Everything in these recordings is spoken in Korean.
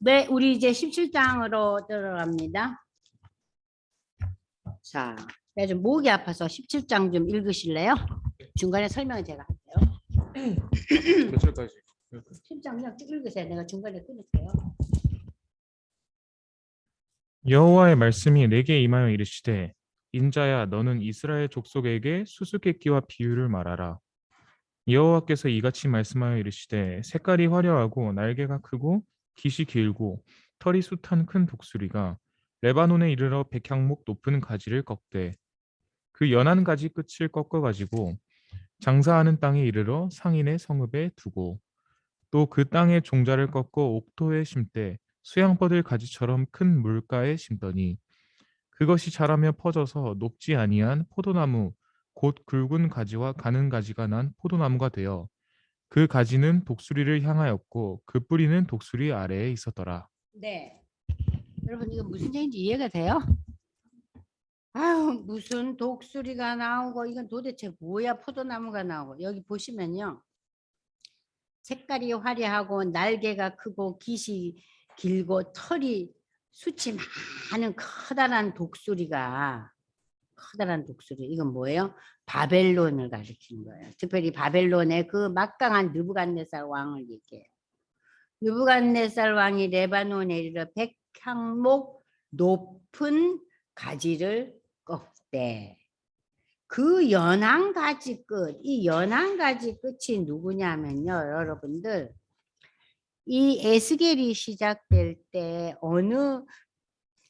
네, 우리 이제 17장으로 들어갑니다. 자, 내가 좀 목이 아파서 17장 좀 읽으실래요? 중간에 설명을 제가 할게요. 몇 절까지? 17장 그냥 쭉 읽으세요. 내가 중간에 끊을게요. 여호와의 말씀이 내게 임하여 이르시되 인자야 너는 이스라엘 족속에게 수수께끼와 비유를 말하라. 여호와께서 이같이 말씀하여 이르시되 색깔이 화려하고 날개가 크고 깃이 길고 털이 숱한 큰 독수리가 레바논에 이르러 백향목 높은 가지를 꺾되 그 연한 가지 끝을 꺾어 가지고 장사하는 땅에 이르러 상인의 성읍에 두고 또 그 땅의 종자를 꺾어 옥토에 심되 수양 뻗을 가지처럼 큰 물가에 심더니 그것이 자라며 퍼져서 높지 아니한 포도나무 곧 굵은 가지와 가는 가지가 난 포도나무가 되어 그 가지는 독수리를 향하였고 그 뿌리는 독수리 아래에 있었더라. 네. 여러분 이거 무슨 얘기인지 이해가 돼요? 아유, 무슨 독수리가 나오고 이건 도대체 뭐야? 포도나무가 나오고. 여기 보시면요. 색깔이 화려하고 날개가 크고 깃이 길고 털이 숱이 많은 커다란 독수리가 이건 뭐예요? 바벨론을 가리키는 거예요. 특별히 바벨론의 그 막강한 느부갓네살 왕을 얘기해요. 느부갓네살 왕이 레바논에 이르러 백향목 높은 가지를 꺾되 그 연한 가지 끝, 이 연한 가지 끝이 누구냐면요, 여러분들. 이 에스겔이 시작될 때 어느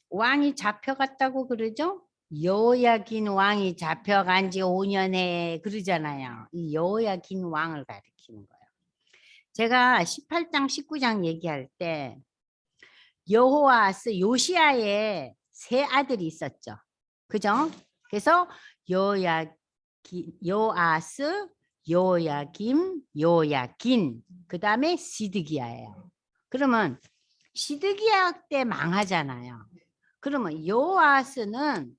왕이 잡혀갔다고 그러죠? 여호야긴 왕이 잡혀간 지 5년에 그러잖아요. 이 여호야긴 왕을 가리키는 거예요. 제가 18장, 19장 얘기할 때 여호와스 요시아의 세 아들이 있었죠. 그죠? 그래서 요아스, 요야김, 요야긴, 그 다음에 시드기야예요. 그러면 시드기야 때 망하잖아요. 그러면 요아스는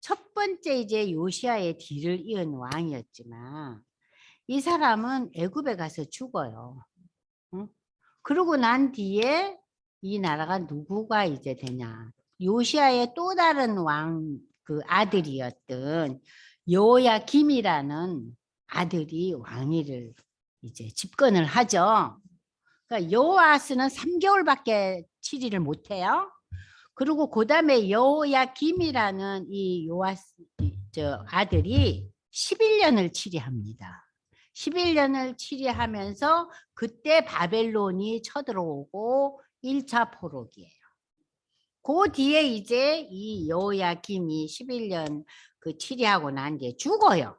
첫 번째 이제 요시아의 뒤를 이은 왕이었지만 이 사람은 애굽에 가서 죽어요. 응? 그러고 난 뒤에 이 나라가 누구가 이제 되냐? 요시아의 또 다른 왕 그 아들이었던 요야김이라는 아들이 왕위를 이제 집권을 하죠. 그러니까 요아스는 3개월밖에 치리를 못해요. 그리고 그 다음에 요야김이라는 이 요아스 저 아들이 11년을 치리합니다. 11년을 치리하면서 그때 바벨론이 쳐들어오고 1차 포로기예요. 그 뒤에 이제 이 여호야김이 11년 그 치리하고 난 뒤에 죽어요.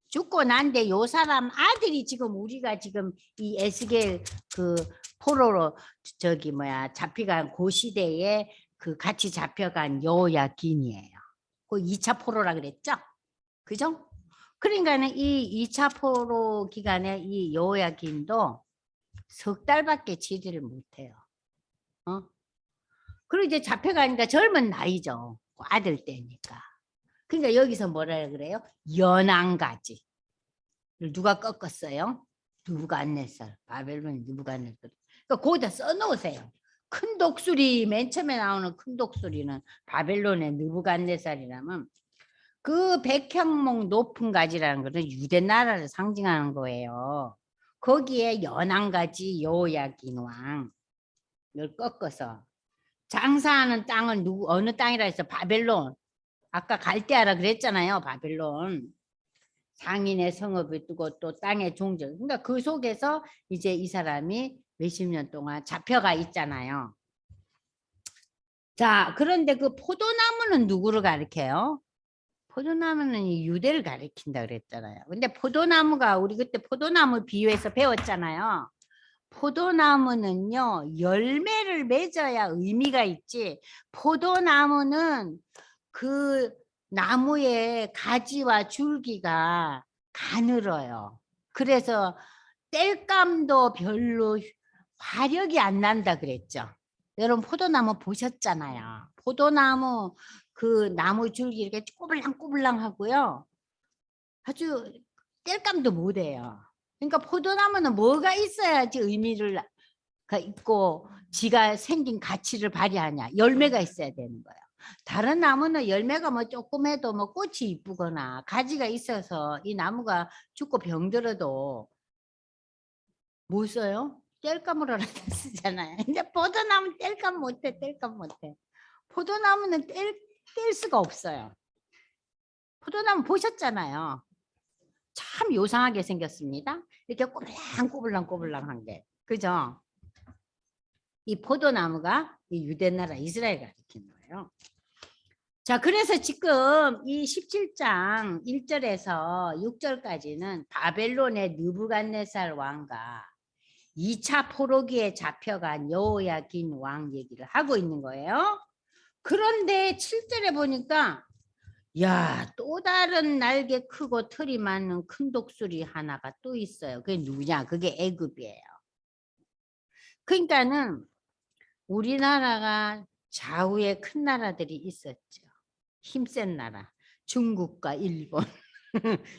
죽고 난 뒤에 요 사람 아들이 지금 우리가 지금 이 에스겔 그 포로로 저기 뭐야 잡혀간 그 시대에 그 같이 잡혀간 여호야김이에요. 그 2차 포로라 그랬죠? 그죠? 그러니까는 이 2차 포로 기간에 이 여호야김도 석 달밖에 치리를 못해요. 어? 그리고 이제 잡혀가니까 젊은 나이죠. 그 아들 때니까. 그러니까 여기서 뭐라 그래요? 연한가지를 누가 꺾었어요? 느부갓네살. 바벨론 느부갓네살. 그러니까 거기다 써놓으세요. 큰 독수리, 맨 처음에 나오는 큰 독수리는 바벨론의 느부갓네살이라면 그 백향목 높은 가지라는 것은 유대 나라를 상징하는 거예요. 거기에 연한 가지 여호야긴 왕을 꺾어서 장사하는 땅은 누구 어느 땅이라 해서 바벨론. 아까 갈대아라 그랬잖아요. 바벨론. 상인의 성읍을 두고 또 땅의 종족. 그러니까 그 속에서 이제 이 사람이 몇십 년 동안 잡혀가 있잖아요. 자, 그런데 그 포도나무는 누구를 가리켜요? 포도나무는 이 유대를 가리킨다 그랬잖아요. 근데 포도나무가 우리 그때 포도나무 비유해서 배웠잖아요. 포도나무는요, 열매를 맺어야 의미가 있지. 포도나무는 그 나무의 가지와 줄기가 가늘어요. 그래서 땔감도 별로 화력이 안 난다 그랬죠. 여러분 포도나무 보셨잖아요. 포도나무 그 나무 줄기 이렇게 꼬불랑꼬불랑 하고요. 아주 땔감도 못해요. 그러니까 포도나무는 뭐가 있어야지 의미를 있고 지가 생긴 가치를 발휘하냐? 열매가 있어야 되는 거예요. 다른 나무는 열매가 뭐 조금해도 뭐 꽃이 이쁘거나 가지가 있어서 이 나무가 죽고 병들어도 뭐 써요? 뗄감으로라도 쓰잖아요. 근데 포도나무는 뗄감 못해, 뗄감 못해. 포도나무는 뗄 수가 없어요. 포도나무 보셨잖아요. 참 요상하게 생겼습니다. 이렇게 꼬불랑꼬불랑꼬불랑한 게. 그죠? 이 포도나무가 이 유대나라 이스라엘을 가리키는 거예요. 자, 그래서 지금 이 17장 1절에서 6절까지는 바벨론의 느부갓네살 왕과 2차 포로기에 잡혀간 여호야긴 왕 얘기를 하고 있는 거예요. 그런데 7절에 보니까 야, 또 다른 날개 크고 털이 많은 큰 독수리 하나가 또 있어요. 그게 누구냐? 그게 애굽이에요. 그러니까는 우리나라가 좌우에 큰 나라들이 있었죠. 힘센 나라. 중국과 일본.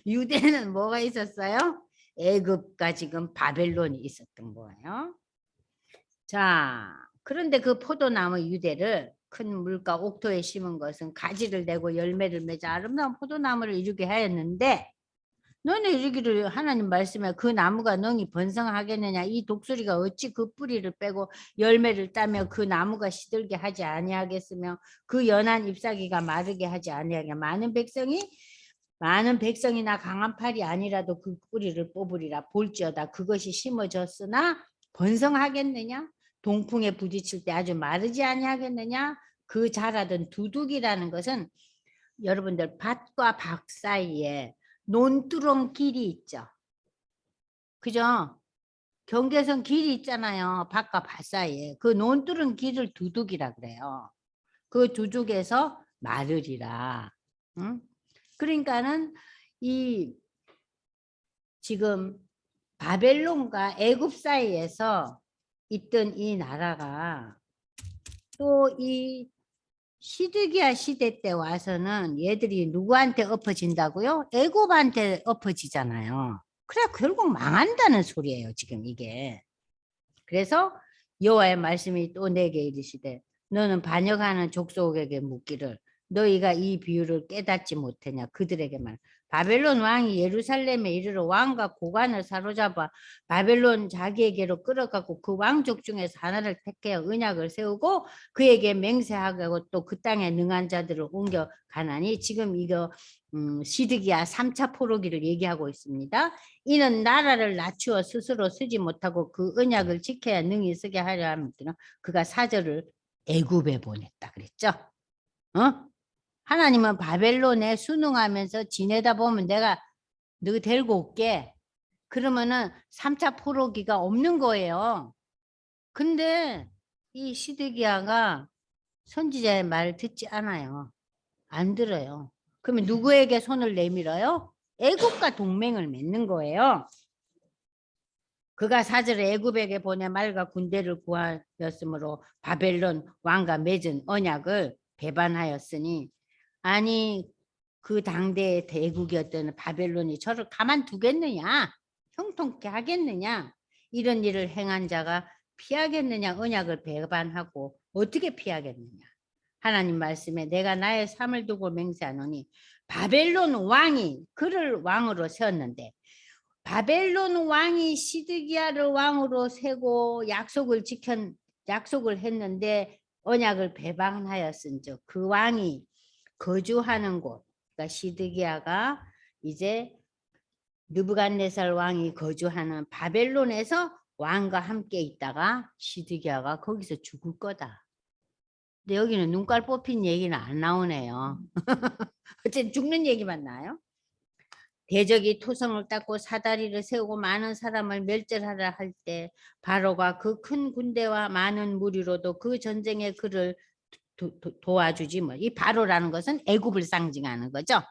유대는 뭐가 있었어요? 애굽과 지금 바벨론이 있었던 거예요. 자, 그런데 그 포도나무 유대를 큰 물가 옥토에 심은 것은 가지를 내고 열매를 맺어 아름다운 포도나무를 이루게 하였는데 너는 이르기를 하나님 말씀에 그 나무가 능히 번성하겠느냐 이 독수리가 어찌 그 뿌리를 빼고 열매를 따며 그 나무가 시들게 하지 아니하겠으며 그 연한 잎사귀가 마르게 하지 아니하겠냐 많은 백성이나 강한 팔이 아니라도 그 뿌리를 뽑으리라 볼지어다 그것이 심어졌으나 번성하겠느냐 동풍에 부딪힐 때 아주 마르지 아니하겠느냐 그 자라던 두둑이라는 것은 여러분들 밭과 밭 사이에 논두렁 길이 있죠. 그죠? 경계선 길이 있잖아요. 밭과 밭 사이에. 그 논두렁 길을 두둑이라 그래요. 그 두둑에서 마르리라. 응? 그러니까는 이 지금 바벨론과 애굽 사이에서 있던 이 나라가 또 이 시드기야 시대 때 와서는 얘들이 누구한테 엎어진다고요? 애굽한테 엎어지잖아요. 그래 결국 망한다는 소리예요. 지금 이게. 그래서 여호와의 말씀이 또 내게 이르시되 너는 반역하는 족속에게 묻기를 너희가 이 비유를 깨닫지 못했냐 그들에게 말 바벨론 왕이 예루살렘에 이르러 왕과 고관을 사로잡아 바벨론 자기에게로 끌어가고 그 왕족 중에서 하나를 택하여 언약을 세우고 그에게 맹세하고 또 그 땅에 능한 자들을 옮겨 가나니 지금 이거 시드기야 3차 포로기를 얘기하고 있습니다. 이는 나라를 낮추어 스스로 쓰지 못하고 그 언약을 지켜야 능히 쓰게 하려 하면 그가 사절을 애굽에 보냈다 그랬죠. 어? 하나님은 바벨론에 순응하면서 지내다 보면 내가 너 데리고 올게. 그러면은 3차 포로기가 없는 거예요. 근데 이 시드기야가 선지자의 말을 듣지 않아요. 안 들어요. 그러면 누구에게 손을 내밀어요? 애굽과 동맹을 맺는 거예요. 그가 사절에 애굽에게 보내 말과 군대를 구하였으므로 바벨론 왕과 맺은 언약을 배반하였으니 아니 그 당대의 대국이었던 바벨론이 저를 가만두겠느냐 형통케 하겠느냐 이런 일을 행한 자가 피하겠느냐 언약을 배반하고 어떻게 피하겠느냐 하나님 말씀에 내가 나의 삶을 두고 맹세하노니 바벨론 왕이 그를 왕으로 세웠는데 바벨론 왕이 시드기야를 왕으로 세고 약속을 했는데 언약을 배반하였은즉 그 왕이 거주하는 곳, 그러니까 시드기야가 이제 느부갓네살 왕이 거주하는 바벨론에서 왕과 함께 있다가 시드기야가 거기서 죽을 거다. 근데 여기는 눈깔 뽑힌 얘기는 안 나오네요. 어쨌든 죽는 얘기만 나요. 대적이 토성을 닦고 사다리를 세우고 많은 사람을 멸절하라 할 때 바로가 그 큰 군대와 많은 무리로도 그 전쟁에 그를 도와주지 뭐. 이 바로라는 것은 애굽을 상징하는 거죠.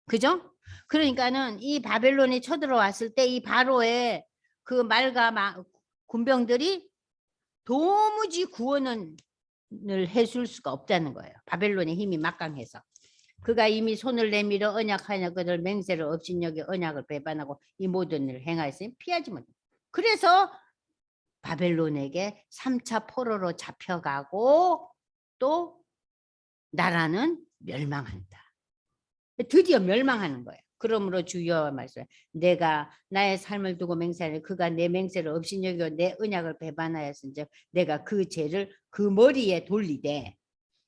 그죠? 그러니까는 이 바벨론이 쳐들어왔을 때 이 바로의 그 말과 군병들이 도무지 구원을 해줄 수가 없다는 거예요. 바벨론의 힘이 막강해서. 그가 이미 손을 내밀어 언약하여 그들 맹세를 업신여겨 언약을 배반하고 이 모든 일을 행하였으니 피하지 못해. 그래서 바벨론에게 3차 포로로 잡혀가고 또 나라는 멸망한다. 드디어 멸망하는 거예요. 그러므로 주여 말씀, 내가 나의 삶을 두고 맹세하니 그가 내 맹세를 없인 여기고 내 언약을 배반하였은즉 내가 그 죄를 그 머리에 돌리되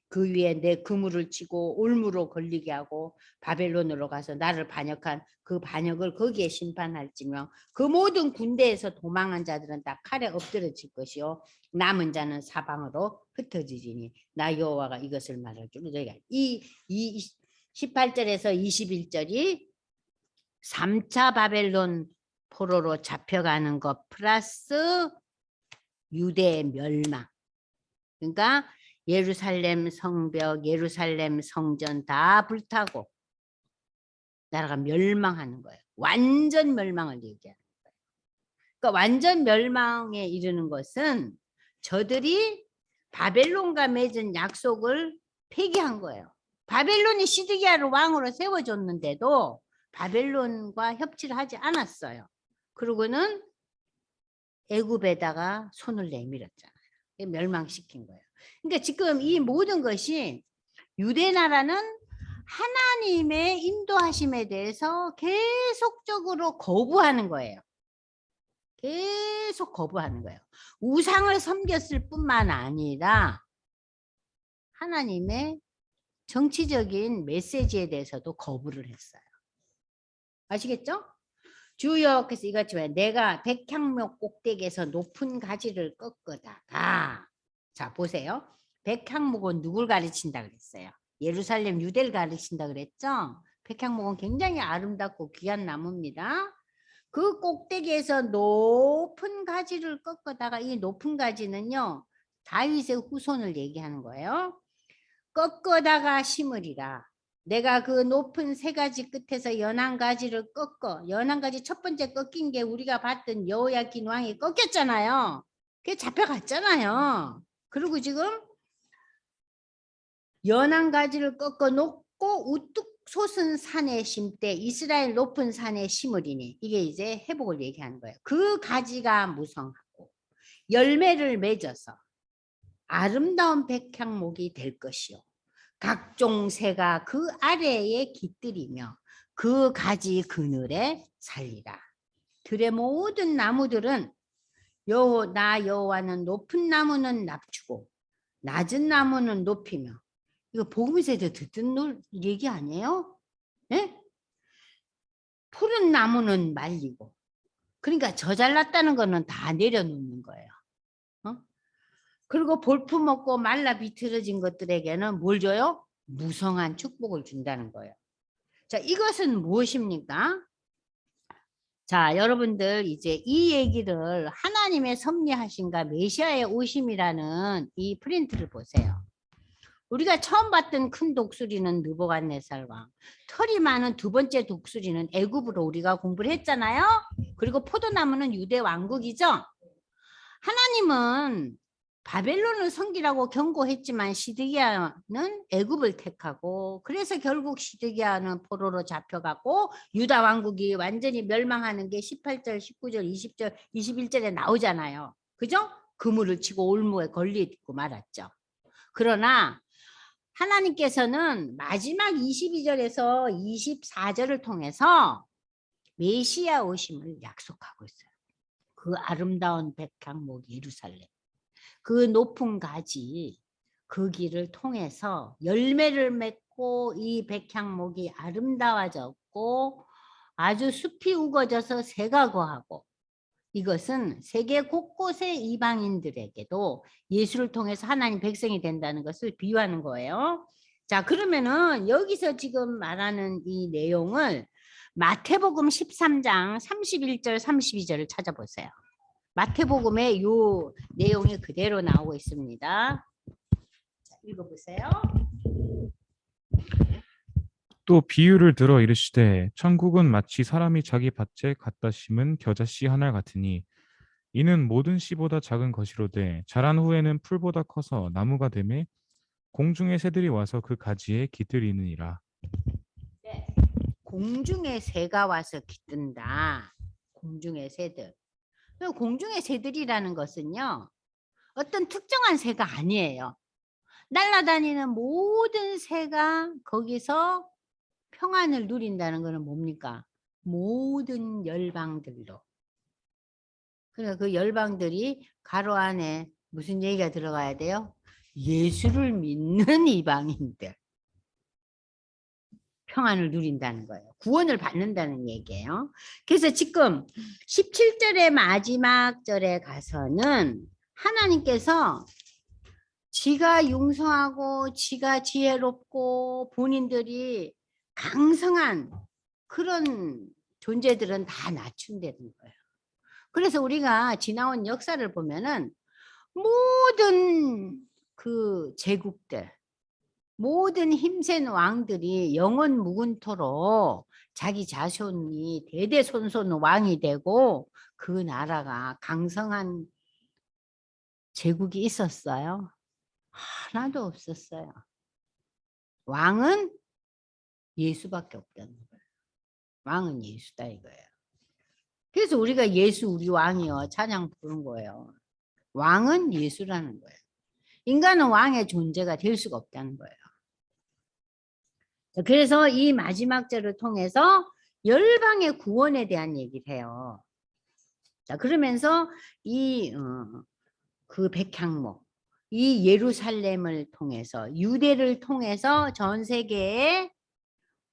그 위에 내 그물을 치고 올무로 걸리게 하고 바벨론으로 가서 나를 반역한 그 반역을 거기에 심판할지며 그 모든 군대에서 도망한 자들은 다 칼에 엎드러질 것이요 남은 자는 사방으로 흩어지리니 나 여호와가 이것을 말할 줄 너희가 이 18절에서 21절이 3차 바벨론 포로로 잡혀가는 것 플러스 유대의 멸망. 그러니까 예루살렘 성벽, 예루살렘 성전 다 불타고 나라가 멸망하는 거예요. 완전 멸망을 얘기하는 거예요. 그러니까 완전 멸망에 이르는 것은 저들이 바벨론과 맺은 약속을 폐기한 거예요. 바벨론이 시드기야를 왕으로 세워줬는데도 바벨론과 협치를 하지 않았어요. 그러고는 애굽에다가 손을 내밀었잖아요. 멸망시킨 거예요. 그러니까 지금 이 모든 것이 유대 나라는 하나님의 인도하심에 대해서 계속적으로 거부하는 거예요. 계속 거부하는 거예요. 우상을 섬겼을 뿐만 아니라 하나님의 정치적인 메시지에 대해서도 거부를 했어요. 아시겠죠? 주여께서 이같이 말해 내가 백향목 꼭대기에서 높은 가지를 꺾어다가 자 보세요. 백향목은 누굴 가르친다 그랬어요? 예루살렘 유대를 가르친다 그랬죠? 백향목은 굉장히 아름답고 귀한 나무입니다. 그 꼭대기에서 높은 가지를 꺾어다가 이 높은 가지는요. 다윗의 후손을 얘기하는 거예요. 꺾어다가 심으리라. 내가 그 높은 세 가지 끝에서 연한 가지를 꺾어. 연한 가지 첫 번째 꺾인 게 우리가 봤던 여호야긴 왕이 꺾였잖아요. 그게 잡혀갔잖아요. 그리고 지금 연한 가지를 꺾어 놓고 우뚝 솟은 산에 심되 이스라엘 높은 산에 심으리니 이게 이제 회복을 얘기하는 거예요. 그 가지가 무성하고 열매를 맺어서 아름다운 백향목이 될 것이요. 각종 새가 그 아래에 깃들이며 그 가지 그늘에 살리라. 들의 모든 나무들은 나 여호와는 높은 나무는 낮추고 낮은 나무는 높이며 이거 복음에서 듣던 얘기 아니에요? 네? 푸른 나무는 말리고 그러니까 저 잘났다는 거는 다 내려놓는 거예요. 어? 그리고 볼품 없고 말라 비틀어진 것들에게는 뭘 줘요? 무성한 축복을 준다는 거예요. 자, 이것은 무엇입니까? 자, 여러분들 이제 이 얘기를 하나님의 섭리하심과 메시아의 오심이라는 이 프린트를 보세요. 우리가 처음 봤던 큰 독수리는 느부갓네살 왕, 털이 많은 두 번째 독수리는 애굽으로 우리가 공부를 했잖아요. 그리고 포도나무는 유대 왕국이죠. 하나님은 바벨론을 섬기라고 경고했지만 시드기야는 애굽을 택하고 그래서 결국 시드기야는 포로로 잡혀가고 유다 왕국이 완전히 멸망하는 게 18절, 19절, 20절, 21절에 나오잖아요. 그죠? 그물을 치고 올무에 걸리고 말았죠. 그러나 하나님께서는 마지막 22절에서 24절을 통해서 메시아 오심을 약속하고 있어요. 그 아름다운 백향목 예루살렘. 그 높은 가지 그 길을 통해서 열매를 맺고 이 백향목이 아름다워졌고 아주 숲이 우거져서 새가 거하고 이것은 세계 곳곳의 이방인들에게도 예수를 통해서 하나님 백성이 된다는 것을 비유하는 거예요. 자, 그러면은 여기서 지금 말하는 이 내용을 마태복음 13장 31절 32절을 찾아보세요. 마태복음에 이 내용이 그대로 나오고 있습니다. 자, 읽어보세요. 또 비유를 들어 이르시되 천국은 마치 사람이 자기 밭에 갖다 심은 겨자씨 한 알 같으니 이는 모든 씨보다 작은 것이로되 자란 후에는 풀보다 커서 나무가 되매 공중의 새들이 와서 그 가지에 깃들이느니라. 공중의 새가 와서 깃든다. 공중의 새들. 공중의 새들이라는 것은요, 어떤 특정한 새가 아니에요. 날아다니는 모든 새가 거기서 평안을 누린다는 것은 뭡니까? 모든 열방들로. 그러니까 그 열방들이 가로 안에 무슨 얘기가 들어가야 돼요? 예수를 믿는 이방인들. 평안을 누린다는 거예요. 구원을 받는다는 얘기예요. 그래서 지금 17절의 마지막 절에 가서는 하나님께서 지가 융성하고 지가 지혜롭고 본인들이 강성한 그런 존재들은 다 낮춘다는 거예요. 그래서 우리가 지나온 역사를 보면은 모든 그 제국들, 모든 힘센 왕들이 영원 무궁토록 자기 자손이 대대손손 왕이 되고 그 나라가 강성한 제국이 있었어요? 하나도 없었어요. 왕은 예수밖에 없다는 거예요. 왕은 예수다 이거예요. 그래서 우리가 예수 우리 왕이요 찬양 부른 거예요. 왕은 예수라는 거예요. 인간은 왕의 존재가 될 수가 없다는 거예요. 그래서 이 마지막 절을 통해서 열방의 구원에 대한 얘기를 해요. 자, 그러면서 그 백향목, 이 예루살렘을 통해서 유대를 통해서 전 세계에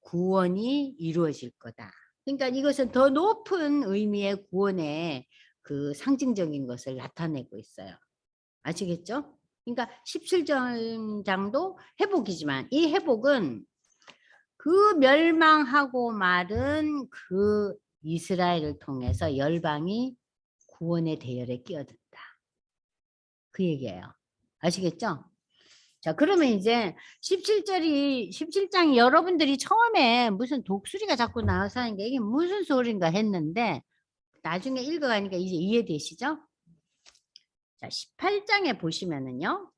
구원이 이루어질 거다. 그러니까 이것은 더 높은 의미의 구원의 그 상징적인 것을 나타내고 있어요. 아시겠죠? 그러니까 17장도 회복이지만 이 회복은 그 멸망하고 마른 그 이스라엘을 통해서 열방이 구원의 대열에 끼어든다. 그 얘기예요. 아시겠죠? 자, 그러면 이제 17장이 여러분들이 처음에 무슨 독수리가 자꾸 나와서 하는 게 이게 무슨 소린가 했는데 나중에 읽어가니까 이제 이해되시죠? 자, 18장에 보시면은요.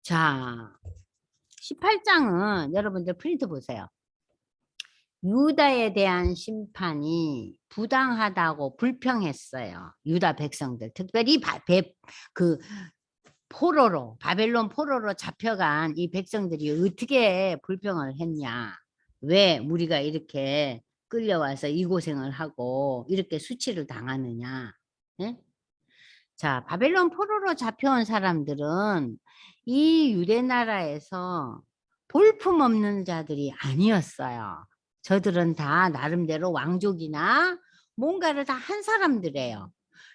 자, 18장은 여러분들 프린트 보세요. 유다에 대한 심판이 부당하다고 불평했어요. 유다 백성들. 특별히 포로로 바벨론 포로로 잡혀간 이 백성들이 어떻게 불평을 했냐. 왜 우리가 이렇게 끌려와서 이 고생을 하고 이렇게 수치를 당하느냐. 네? 자, 바벨론 포로로 잡혀온 사람들은 이 유대 나라에서 볼품없는 자들이 아니었어요. 저들은 다 나름대로 왕족이나 뭔가를 다 한 사람들이에요.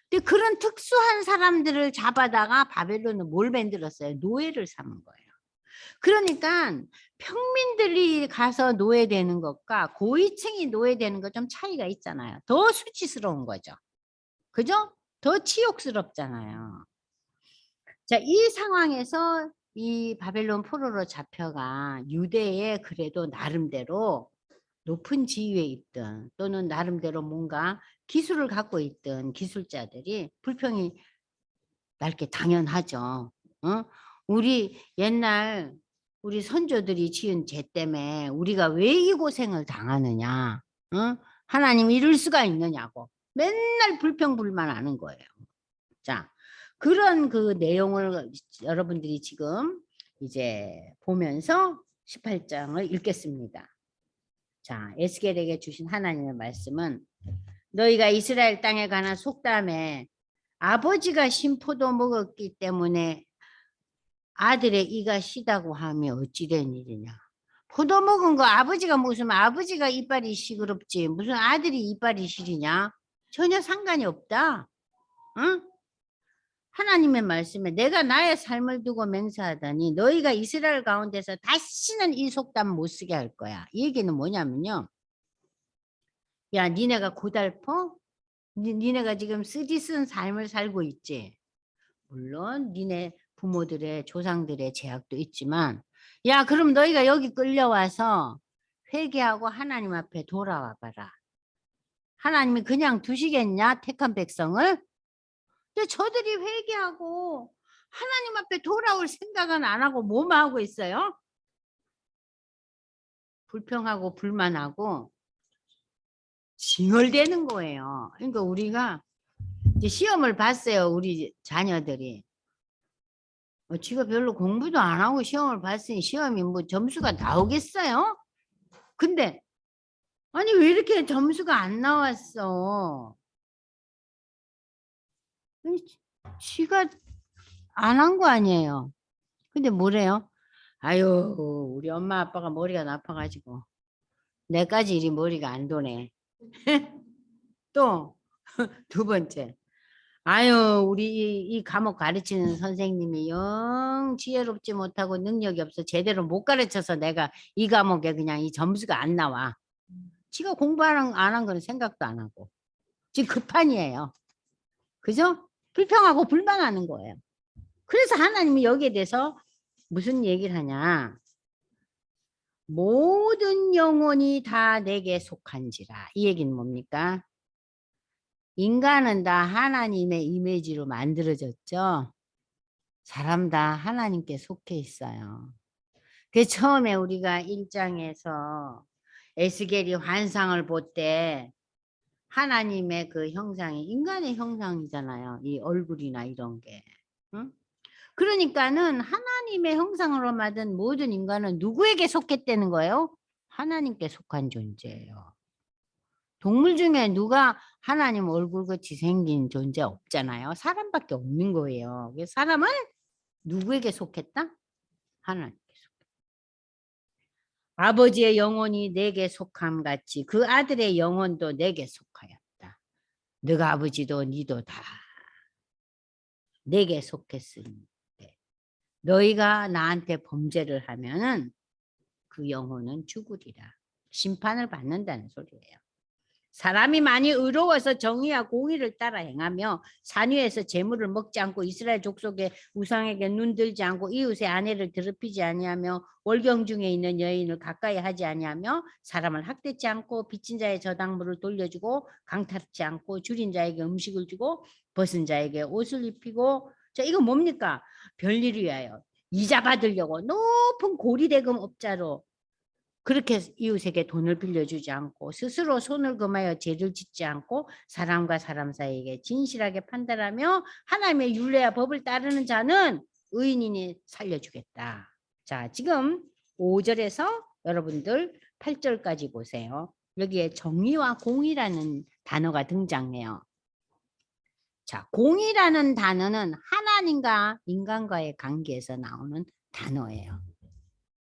근데 그런 특수한 사람들을 잡아다가 바벨론은 뭘 만들었어요? 노예를 삼은 거예요. 그러니까 평민들이 가서 노예되는 것과 고위층이 노예되는 것 좀 차이가 있잖아요. 더 수치스러운 거죠. 그죠? 더 치욕스럽잖아요. 자, 이 상황에서 이 바벨론 포로로 잡혀간 유대에 그래도 나름대로 높은 지위에 있던 또는 나름대로 뭔가 기술을 갖고 있던 기술자들이 불평이 날 게 당연하죠. 어? 우리 옛날 우리 선조들이 지은 죄 때문에 우리가 왜 이 고생을 당하느냐? 어? 하나님 이럴 수가 있느냐고 맨날 불평불만하는 거예요. 자, 그런 그 내용을 여러분들이 지금 이제 보면서 18장을 읽겠습니다. 자, 에스겔에게 주신 하나님의 말씀은 너희가 이스라엘 땅에 관한 속담에 아버지가 신포도 먹었기 때문에 아들의 이가 시다고 하며 어찌 된 일이냐. 포도 먹은 거 아버지가 무슨 아버지가 이빨이 시끄럽지 무슨 아들이 이빨이 시리냐. 전혀 상관이 없다. 응? 하나님의 말씀에 내가 나의 삶을 두고 맹세하다니 너희가 이스라엘 가운데서 다시는 이 속담 못 쓰게 할 거야. 이 얘기는 뭐냐면요. 야, 니네가 고달퍼? 니네가 지금 쓰디쓴 삶을 살고 있지. 물론 니네 부모들의 조상들의 제약도 있지만 야, 그럼 너희가 여기 끌려와서 회개하고 하나님 앞에 돌아와 봐라. 하나님이 그냥 두시겠냐? 택한 백성을? 근데 저들이 회개하고 하나님 앞에 돌아올 생각은 안 하고 뭐만 하고 있어요? 불평하고 불만하고 징얼대는 거예요. 그러니까 우리가 이제 시험을 봤어요. 우리 자녀들이. 지가 별로 공부도 안 하고 시험을 봤으니 시험이 뭐 점수가 나오겠어요? 근데 아니 왜 이렇게 점수가 안 나왔어? 지가 안 한 거 아니에요. 근데 뭐래요? 아유, 우리 엄마 아빠가 머리가 나빠가지고 내까지 이리 머리가 안 도네. 또 두 번째. 아유, 우리 이 과목 가르치는 선생님이 영 지혜롭지 못하고 능력이 없어 제대로 못 가르쳐서 내가 이 과목에 그냥 이 점수가 안 나와. 지가 공부 안 한 거는 생각도 안 하고. 지금 급한이에요. 그죠? 불평하고 불만하는 거예요. 그래서 하나님이 여기에 대해서 무슨 얘기를 하냐. 모든 영혼이 다 내게 속한지라. 이 얘기는 뭡니까? 인간은 다 하나님의 이미지로 만들어졌죠. 사람 다 하나님께 속해 있어요. 그 처음에 우리가 1장에서 에스겔이 환상을 볼 때 하나님의 그 형상이 인간의 형상이잖아요. 이 얼굴이나 이런 게. 응? 그러니까는 하나님의 형상으로 만든 모든 인간은 누구에게 속했다는 거예요? 하나님께 속한 존재예요. 동물 중에 누가 하나님 얼굴같이 생긴 존재 없잖아요. 사람밖에 없는 거예요. 그래서 사람은 누구에게 속했다? 하나님께 속했다. 아버지의 영혼이 내게 속함 같이 그 아들의 영혼도 내게 속하였다. 너가 아버지도 니도 다 내게 속했으니 너희가 나한테 범죄를 하면은 그 영혼은 죽으리라. 심판을 받는다는 소리예요. 사람이 많이 의로워서 정의와 공의를 따라 행하며 산 위에서 재물을 먹지 않고 이스라엘 족속의 우상에게 눈들지 않고 이웃의 아내를 더럽히지 아니하며 월경 중에 있는 여인을 가까이 하지 아니하며 사람을 학대치 않고 빚진 자의 저당물을 돌려주고 강탈치 않고 줄인 자에게 음식을 주고 벗은 자에게 옷을 입히고 자 이거 뭡니까? 별일을 위하여 이자 받으려고 높은 고리대금 업자로 그렇게 이웃에게 돈을 빌려주지 않고 스스로 손을 금하여 죄를 짓지 않고 사람과 사람 사이에게 진실하게 판단하며 하나님의 율례와 법을 따르는 자는 의인이니 살려주겠다. 자, 지금 5절에서 여러분들 8절까지 보세요. 여기에 정의와 공의라는 단어가 등장해요. 자, 공의라는 단어는 하나님과 인간과의 관계에서 나오는 단어예요.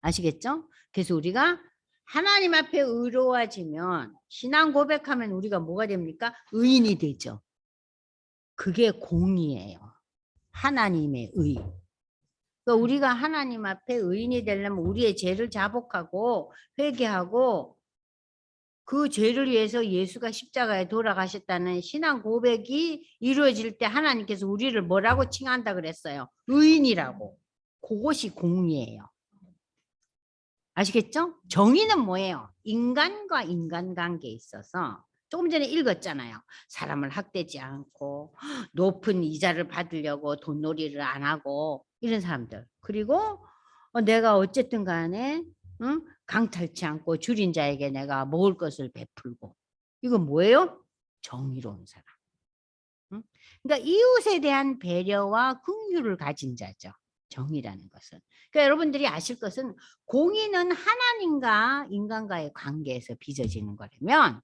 아시겠죠? 그래서 우리가 하나님 앞에 의로워지면 신앙 고백하면 우리가 뭐가 됩니까? 의인이 되죠. 그게 공의예요. 하나님의 의. 그러니까 우리가 하나님 앞에 의인이 되려면 우리의 죄를 자복하고 회개하고 그 죄를 위해서 예수가 십자가에 돌아가셨다는 신앙 고백이 이루어질 때 하나님께서 우리를 뭐라고 칭한다 그랬어요? 의인이라고. 그것이 공의예요. 아시겠죠? 정의는 뭐예요? 인간과 인간관계에 있어서 조금 전에 읽었잖아요. 사람을 학대지 않고 높은 이자를 받으려고 돈놀이를 안 하고 이런 사람들. 그리고 내가 어쨌든 간에 강탈치 않고 줄인 자에게 내가 먹을 것을 베풀고 이건 뭐예요? 정의로운 사람. 그러니까 이웃에 대한 배려와 긍휼을 가진 자죠. 정의라는 것은. 그러니까 여러분들이 아실 것은 공의는 하나님과 인간과의 관계에서 빚어지는 거라면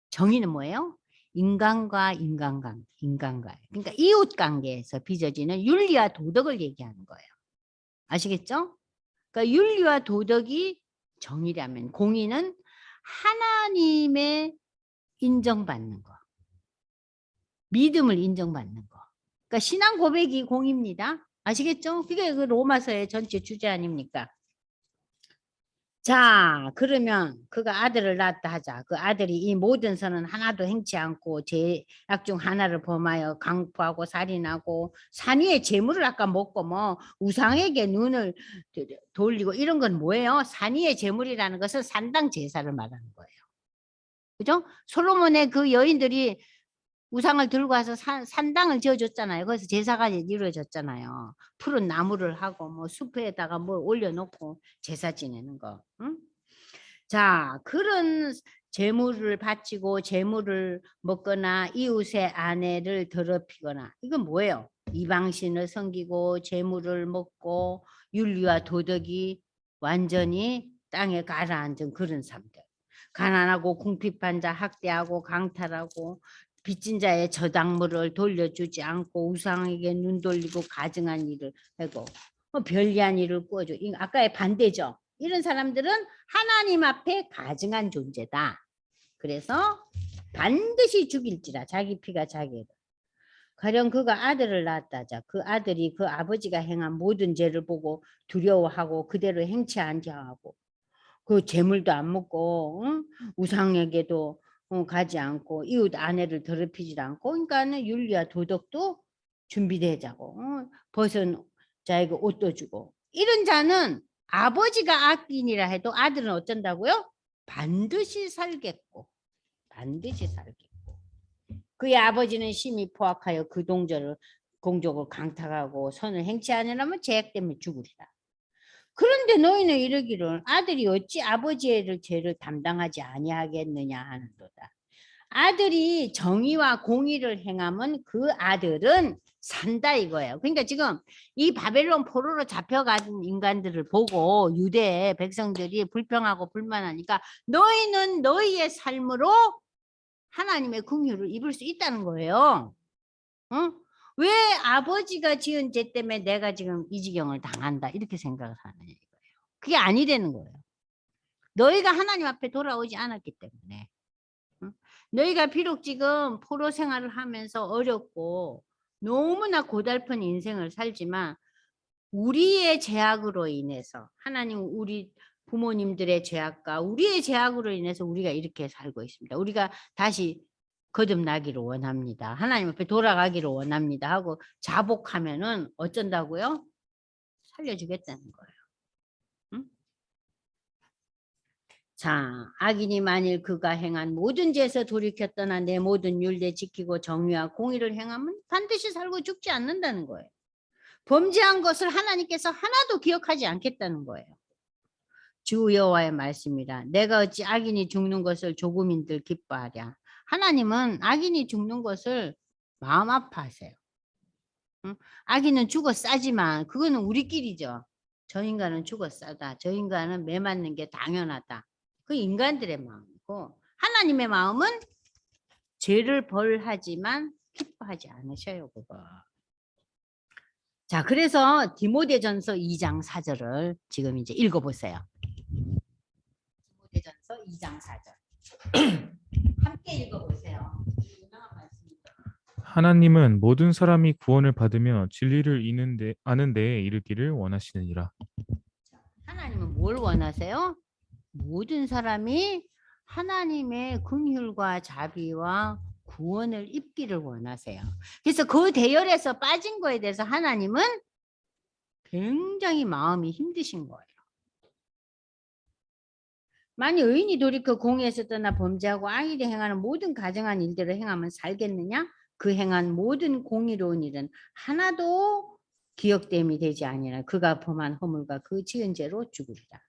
정의는 뭐예요? 인간과 인간과 그러니까 이웃 관계에서 빚어지는 윤리와 도덕을 얘기하는 거예요. 아시겠죠? 그러니까 윤리와 도덕이 정의라면 공의는 하나님의 인정받는 거. 믿음을 인정받는 거. 그러니까 신앙 고백이 공입니다. 아시겠죠? 그게 그 로마서의 전체 주제 아닙니까? 자, 그러면 그가 아들을 낳았다 하자. 그 아들이 이 모든 선은 하나도 행치 않고 죄악 중 하나를 범하여 강포하고 살인하고 산 위에 재물을 아까 먹고 뭐 우상에게 눈을 돌리고 이런 건 뭐예요? 산 위의 재물이라는 것은 산당 제사를 말하는 거예요. 그죠? 솔로몬의 그 여인들이 우상을 들고 와서 산당을 지어줬잖아요. 거기서 제사가 이루어졌잖아요. 푸른 나무를 하고 뭐 숲에다가 뭘 올려놓고 제사 지내는 거. 응? 자, 그런 재물을 바치고 재물을 먹거나 이웃의 아내를 더럽히거나 이건 뭐예요? 이방신을 섬기고 재물을 먹고 윤리와 도덕이 완전히 땅에 가라앉은 그런 사람들. 가난하고 궁핍한 자 학대하고 강탈하고 빚진 자의 저당물을 돌려주지 않고 우상에게 눈 돌리고 가증한 일을 하고 별리한 일을 꾸어줘. 아까의 반대죠. 이런 사람들은 하나님 앞에 가증한 존재다. 그래서 반드시 죽일지라 자기 피가 자기를. 가령 그가 아들을 낳았다자 그 아들이 그 아버지가 행한 모든 죄를 보고 두려워하고 그대로 행치 않자하고 그 재물도 안 먹고 우상에게도 가지 않고 이웃 아내를 더럽히지 않고 그러니까는 윤리와 도덕도 준비되자고 벗은 자에게 옷도 주고 이런 자는 아버지가 악인이라 해도 아들은 어쩐다고요? 반드시 살겠고 반드시 살겠고 그의 아버지는 심히 포악하여 그 공적을 강탈하고 선을 행치 않으려면 죄악 때문에 죽으리라. 그런데 너희는 이르기를 아들이 어찌 아버지의 죄를 담당하지 아니하겠느냐 하는도다. 아들이 정의와 공의를 행하면 그 아들은 산다 이거예요. 그러니까 지금 이 바벨론 포로로 잡혀간 인간들을 보고 유대 백성들이 불평하고 불만하니까 너희는 너희의 삶으로 하나님의 긍휼을 입을 수 있다는 거예요. 왜 아버지가 지은 죄 때문에 내가 지금 이 지경을 당한다 이렇게 생각을 하느냐 이거예요. 그게 아니라는 거예요. 너희가 하나님 앞에 돌아오지 않았기 때문에 너희가 비록 지금 포로 생활을 하면서 어렵고 너무나 고달픈 인생을 살지만 우리의 죄악으로 인해서 하나님 우리 부모님들의 죄악과 우리의 죄악으로 인해서 우리가 이렇게 살고 있습니다. 우리가 다시 거듭나기를 원합니다. 하나님 앞에 돌아가기를 원합니다. 하고 자복하면은 어쩐다고요? 살려주겠다는 거예요. 응? 자, 악인이 만일 그가 행한 모든 죄에서 돌이켜 떠나 내 모든 율례 지키고 정의와 공의를 행하면 반드시 살고 죽지 않는다는 거예요. 범죄한 것을 하나님께서 하나도 기억하지 않겠다는 거예요. 주 여호와의 말씀이라. 내가 어찌 악인이 죽는 것을 조금인들 기뻐하랴. 하나님은 악인이 죽는 것을 마음 아파하세요. 응? 악인은 죽어 싸지만 그거는 우리끼리죠. 저 인간은 죽어 싸다. 저 인간은 매 맞는 게 당연하다. 그 인간들의 마음이고 하나님의 마음은 죄를 벌하지만 기뻐하지 않으셔요. 그거. 자, 그래서 디모데전서 2장 4절을 지금 이제 읽어보세요. 디모데전서 2장 4절. 함께 읽어보세요. 유명한 말씀입니다. 하나님은 모든 사람이 구원을 받으며 진리를 아는 데에 이르기를 원하시느니라. 하나님은 뭘 원하세요? 모든 사람이 하나님의 긍휼과 자비와 구원을 입기를 원하세요. 그래서 그 대열에서 빠진 거에 대해서 하나님은 굉장히 마음이 힘드신 거예요. 만일 의인이 돌이켜 공의에서 떠나 범죄하고 악일이 행하는 모든 가증한 일들을 행하면 살겠느냐? 그 행한 모든 공의로운 일은 하나도 기억됨이 되지 아니하나 그가 범한 허물과 그 지은 죄로 죽으리라.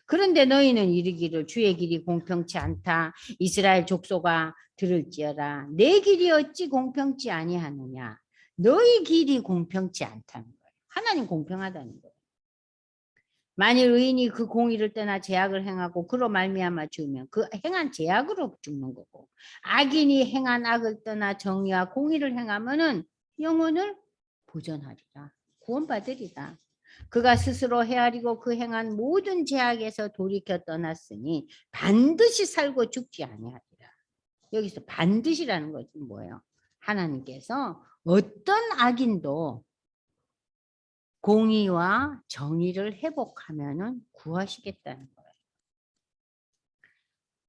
그런데 너희는 이르기를 주의 길이 공평치 않다. 이스라엘 족속아 들을지어다. 내 길이 어찌 공평치 아니하느냐. 너희 길이 공평치 않다는 거예요. 하나님 공평하다는 거예요. 만일 의인이 그 공의를 떠나 죄악을 행하고 그로 말미암아 죽으면 그 행한 죄악으로 죽는 거고 악인이 행한 악을 떠나 정의와 공의를 행하면은 영혼을 보전하리라. 구원받으리라. 그가 스스로 헤아리고 그 행한 모든 죄악에서 돌이켜 떠났으니 반드시 살고 죽지 아니하리라. 여기서 반드시라는 것은 뭐예요? 하나님께서 어떤 악인도 공의와 정의를 회복하면은 구하시겠다는 거예요.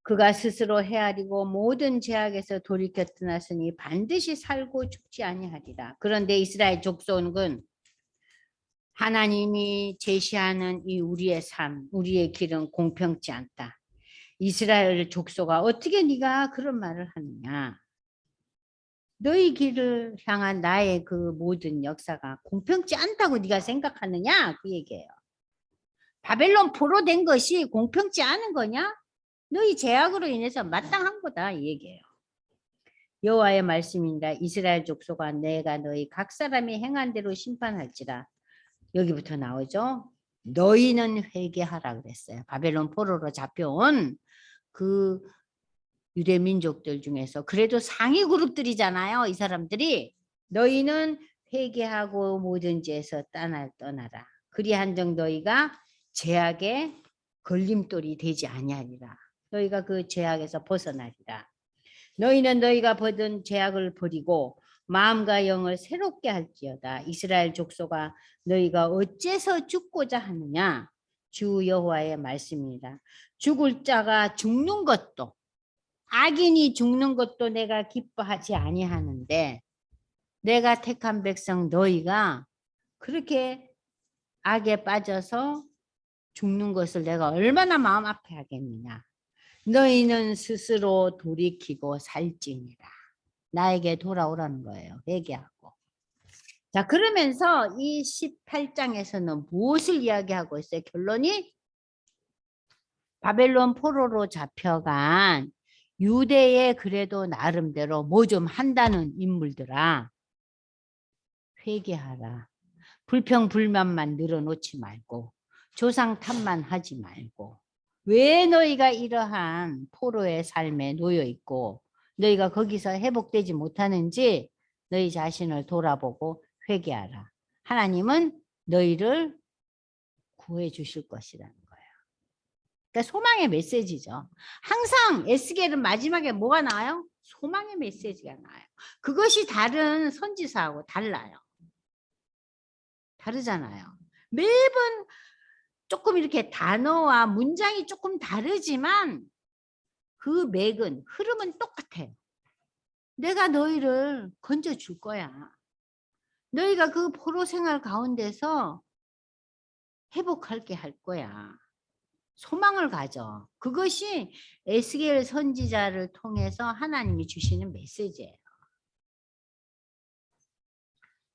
그가 스스로 헤아리고 모든 죄악에서 돌이켜 떠났으니 반드시 살고 죽지 아니하리라. 그런데 이스라엘 족속은 하나님이 제시하는 이 우리의 삶, 우리의 길은 공평치 않다. 이스라엘 족속아 어떻게 네가 그런 말을 하느냐. 너희 길을 향한 나의 그 모든 역사가 공평치 않다고 네가 생각하느냐 그 얘기예요. 바벨론 포로 된 것이 공평치 않은 거냐? 너희 죄악으로 인해서 마땅한 거다 이 얘기예요. 여호와의 말씀입니다. 이스라엘 족속아 내가 너희 각 사람이 행한 대로 심판할지라. 여기부터 나오죠. 너희는 회개하라 그랬어요. 바벨론 포로로 잡혀온 그 유대 민족들 중에서 그래도 상위 그룹들이잖아요. 이 사람들이 너희는 회개하고 모든 죄에서 떠나라. 그리한정 너희가 죄악의 걸림돌이 되지 아니하리라. 너희가 그 죄악에서 벗어나리라. 너희는 너희가 벗은 죄악을 버리고 마음과 영을 새롭게 할지어다. 이스라엘 족속아 너희가 어째서 죽고자 하느냐. 주 여호와의 말씀이니라. 죽을 자가 죽는 것도 악인이 죽는 것도 내가 기뻐하지 아니하는데 내가 택한 백성 너희가 그렇게 악에 빠져서 죽는 것을 내가 얼마나 마음 아파하겠느냐. 너희는 스스로 돌이키고 살지니라. 나에게 돌아오라는 거예요. 회개하고. 자, 그러면서 이 18장에서는 무엇을 이야기하고 있어요? 결론이 바벨론 포로로 잡혀간 유대의 그래도 나름대로 뭐 좀 한다는 인물들아 회개하라. 불평불만만 늘어놓지 말고 조상 탓만 하지 말고 왜 너희가 이러한 포로의 삶에 놓여 있고 너희가 거기서 회복되지 못하는지 너희 자신을 돌아보고 회개하라. 하나님은 너희를 구해 주실 것이라는 거예요. 그러니까 소망의 메시지죠. 항상 에스겔은 마지막에 뭐가 나와요? 소망의 메시지가 나와요. 그것이 다른 선지서하고 달라요. 다르잖아요. 매번 조금 이렇게 단어와 문장이 조금 다르지만 그 맥은 흐름은 똑같아요. 내가 너희를 건져줄 거야. 너희가 그 포로 생활 가운데서 회복할게 할 거야. 소망을 가져. 그것이 에스겔 선지자를 통해서 하나님이 주시는 메시지예요.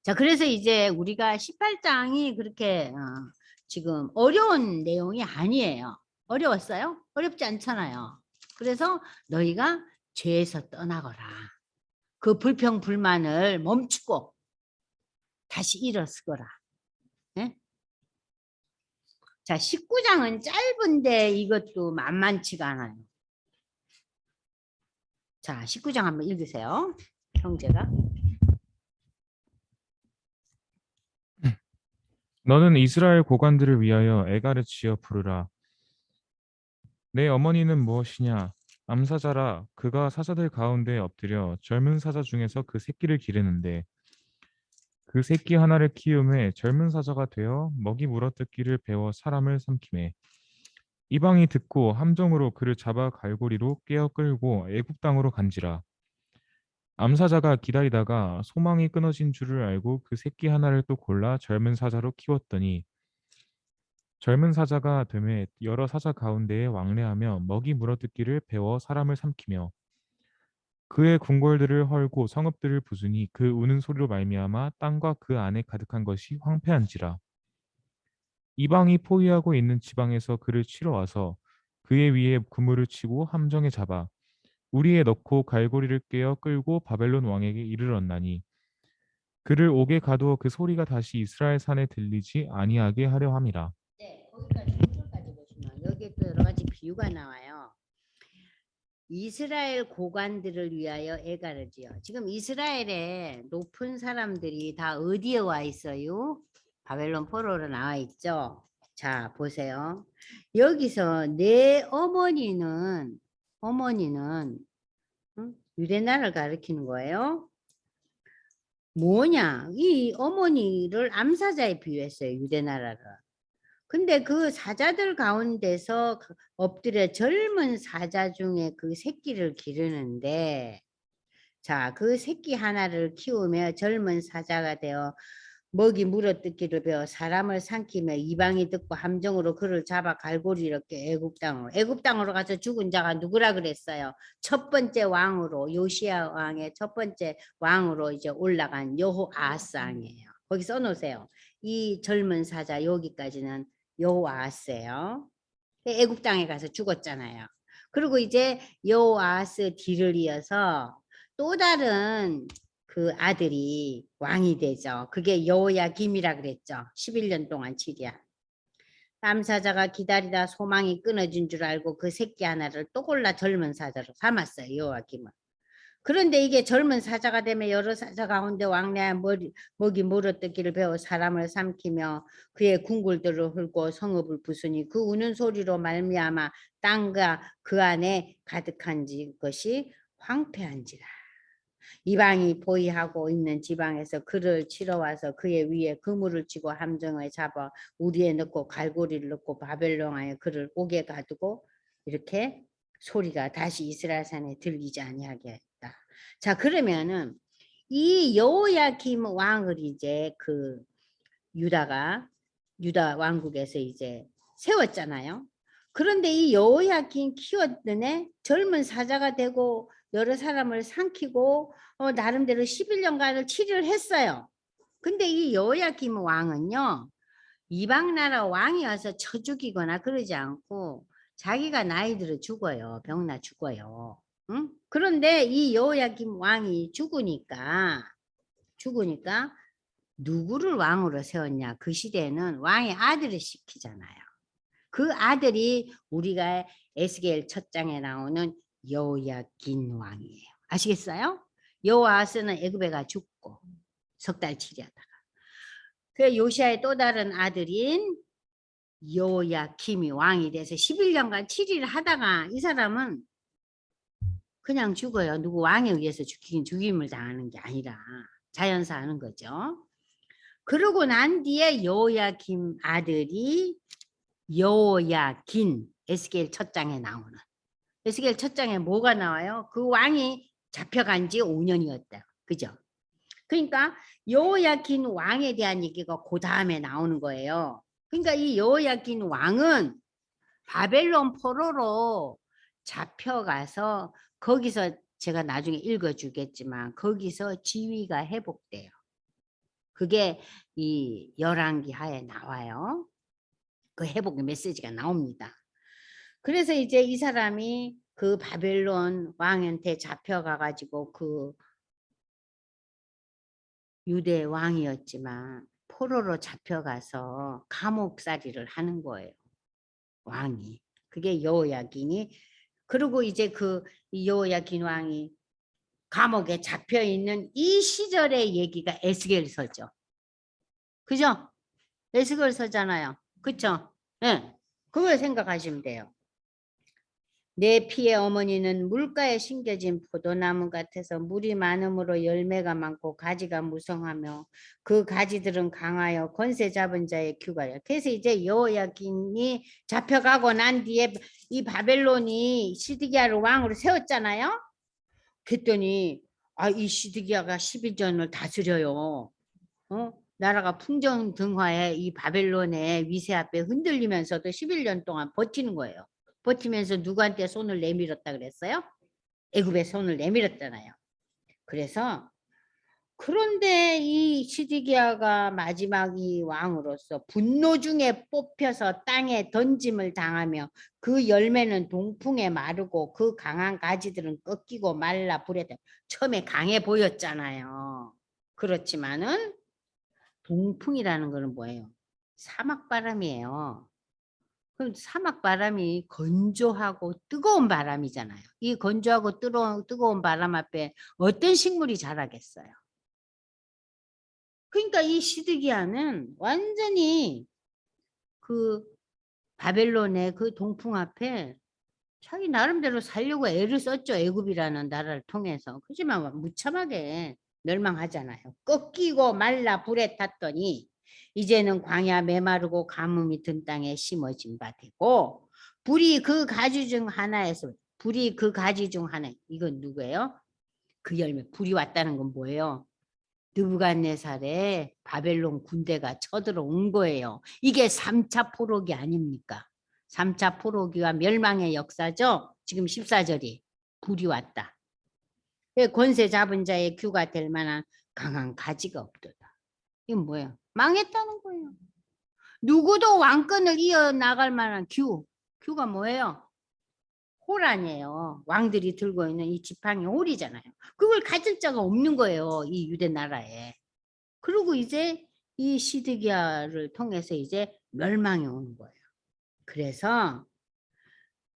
자, 그래서 이제 우리가 18장이 그렇게 지금 어려운 내용이 아니에요. 어려웠어요? 어렵지 않잖아요. 그래서 너희가 죄에서 떠나거라. 그 불평불만을 멈추고 다시 일어서거라. 네? 자, 19장은 짧은데 이것도 만만치가 않아요. 자, 19장 한번 읽으세요. 형제가. 너는 이스라엘 고관들을 위하여 애가를 지어 부르라. 내 어머니는 무엇이냐? 암사자라. 그가 사자들 가운데 엎드려 젊은 사자 중에서 그 새끼를 기르는데 그 새끼 하나를 키움에 젊은 사자가 되어 먹이 물어뜯기를 배워 사람을 삼키매 이방이 듣고 함정으로 그를 잡아 갈고리로 깨어 끌고 애굽 땅으로 간지라. 암사자가 기다리다가 소망이 끊어진 줄을 알고 그 새끼 하나를 또 골라 젊은 사자로 키웠더니 젊은 사자가 되매 여러 사자 가운데에 왕래하며 먹이 물어뜯기를 배워 사람을 삼키며 그의 궁궐들을 헐고 성읍들을 부수니 그 우는 소리로 말미암아 땅과 그 안에 가득한 것이 황폐한지라. 이방이 포위하고 있는 지방에서 그를 치러 와서 그의 위에 그물을 치고 함정에 잡아 우리에 넣고 갈고리를 깨어 끌고 바벨론 왕에게 이르렀나니 그를 옥에 가두어 그 소리가 다시 이스라엘 산에 들리지 아니하게 하려 함이라. 네, 거기까지 1절까지 보시면 여기에 또 여러 가지 비유가 나와요. 이스라엘 고관들을 위하여 애가를 지어. 지금 이스라엘의 높은 사람들이 다 어디에 와 있어요? 바벨론 포로로 나와 있죠. 자, 보세요. 여기서 내 어머니는 유대 나라를 가리키는 거예요. 뭐냐? 이 어머니를 암사자에 비유했어요. 유대 나라를. 근데 그 사자들 가운데서 엎드려 젊은 사자 중에 그 새끼를 기르는데 자, 그 새끼 하나를 키우며 젊은 사자가 되어 먹이 물어뜯기를 배워 사람을 삼키며 이방이 듣고 함정으로 그를 잡아 갈고리 이렇게 애굽 땅으로 가서 죽은 자가 누구라 그랬어요? 첫 번째 왕으로 요시야 왕의 첫 번째 왕으로 이제 올라간 여호아하스 왕이에요. 거기 써놓으세요. 이 젊은 사자 여기까지는 여호아하스예요. 애굽 땅에 가서 죽었잖아요. 그리고 이제 여호아스 뒤를 이어서 또 다른 그 아들이 왕이 되죠. 그게 여호야김이라 그랬죠. 11년 동안 치리야. 남사자가 기다리다 소망이 끊어진 줄 알고 그 새끼 하나를 또 골라 젊은 사자로 삼았어요. 여호야김은. 그런데 이게 젊은 사자가 되면 여러 사자 가운데 왕래한 먹이 물어뜯기를 배워 사람을 삼키며 그의 궁굴들을 훑고 성읍을 부수니 그 우는 소리로 말미암아 땅과 그 안에 가득한 것이 황폐한지라. 이방이 보이하고 있는 지방에서 그를 치러 와서 그의 위에 그물을 치고 함정을 잡아 우리에 넣고 갈고리를 넣고 바벨론에 그를 옥에 가두고 이렇게 소리가 다시 이스라엘 산에 들리지 아니하게 했다. 자, 그러면은 이 여호야김 왕을 이제 그 유다 왕국에서 이제 세웠잖아요. 그런데 이 여호야김 키웠더니 젊은 사자가 되고 여러 사람을 삼키고 나름대로 11년간을 치료를 했어요. 근데 이 여호야김 왕은요. 이방 나라 왕이어서 쳐 죽이거나 그러지 않고 자기가 나이 들어 죽어요. 병나 죽어요. 응? 그런데 이 여호야김 왕이 죽으니까 누구를 왕으로 세웠냐? 그 시대에는 왕의 아들을 시키잖아요. 그 아들이 우리가 에스겔 첫 장에 나오는 여호야긴 왕이에요. 아시겠어요? 여호아스는 애굽에가 죽고 석 달 치리하다가 그 요시아의 또 다른 아들인 여호야김이 왕이 돼서 11년간 치리를 하다가 이 사람은 그냥 죽어요. 누구 왕에 의해서 죽임을 당하는 게 아니라 자연사 하는 거죠. 그러고 난 뒤에 여호야김 아들이 여호야긴 에스겔 첫 장에 나오는 에스겔 첫 장에 뭐가 나와요? 그 왕이 잡혀간 지 5년이었다. 그죠? 그러니까 여호야긴 왕에 대한 얘기가 그 다음에 나오는 거예요. 그러니까 이 여호야긴 왕은 바벨론 포로로 잡혀가서 거기서 제가 나중에 읽어주겠지만 거기서 지위가 회복돼요. 그게 이 열왕기 하에 나와요. 그 회복의 메시지가 나옵니다. 그래서 이제 이 사람이 그 바벨론 왕한테 잡혀가 가지고 그 유대 왕이었지만 포로로 잡혀가서 감옥살이를 하는 거예요. 왕이. 그게 여호야긴이. 그리고 이제 그 여호야긴 왕이 감옥에 잡혀 있는 이 시절의 얘기가 에스겔서죠. 그죠? 에스겔서잖아요. 그쵸? 네. 그걸 생각하시면 돼요. 내 피의 어머니는 물가에 심겨진 포도나무 같아서 물이 많음으로 열매가 많고 가지가 무성하며 그 가지들은 강하여 권세 잡은 자의 규가요. 그래서 이제 여호야긴이 잡혀가고 난 뒤에 이 바벨론이 시드기야를 왕으로 세웠잖아요. 그랬더니 이 시드기야가 12년을 다스려요. 나라가 풍정등화에 이 바벨론의 위세 앞에 흔들리면서도 11년 동안 버티는 거예요. 버티면서 누구한테 손을 내밀었다 그랬어요? 애굽에 손을 내밀었잖아요. 그래서 그런데 이 시드기야가 마지막 이 왕으로서 분노 중에 뽑혀서 땅에 던짐을 당하며 그 열매는 동풍에 마르고 그 강한 가지들은 꺾이고 말라 불에 처음에 강해 보였잖아요. 그렇지만은 동풍이라는 거는 뭐예요? 사막 바람이에요. 그럼 사막 바람이 건조하고 뜨거운 바람이잖아요. 이 건조하고 뜨거운 바람 앞에 어떤 식물이 자라겠어요? 그러니까 이 시드기야는 완전히 그 바벨론의 그 동풍 앞에 자기 나름대로 살려고 애를 썼죠. 애굽이라는 나라를 통해서. 그렇지만 무참하게 멸망하잖아요. 꺾이고 말라 불에 탔더니 이제는 광야 메마르고 가뭄이 든 땅에 심어진 바 되고 불이 그 가지 중 하나에서 이건 누구예요? 그 열매 불이 왔다는 건 뭐예요? 느부갓네살의 바벨론 군대가 쳐들어온 거예요. 이게 3차 포로기 아닙니까? 3차 포로기와 멸망의 역사죠. 지금 14절이 불이 왔다. 권세 잡은 자의 규가 될 만한 강한 가지가 없도다. 이건 뭐예요? 망했다는 거예요. 누구도 왕권을 이어나갈 만한 규가 뭐예요? 아니에요. 왕들이 들고 있는 이 지팡이 홀이잖아요. 그걸 가질 자가 없는 거예요. 이 유대 나라에. 그리고 이제 이 시드기야를 통해서 이제 멸망이 오는 거예요. 그래서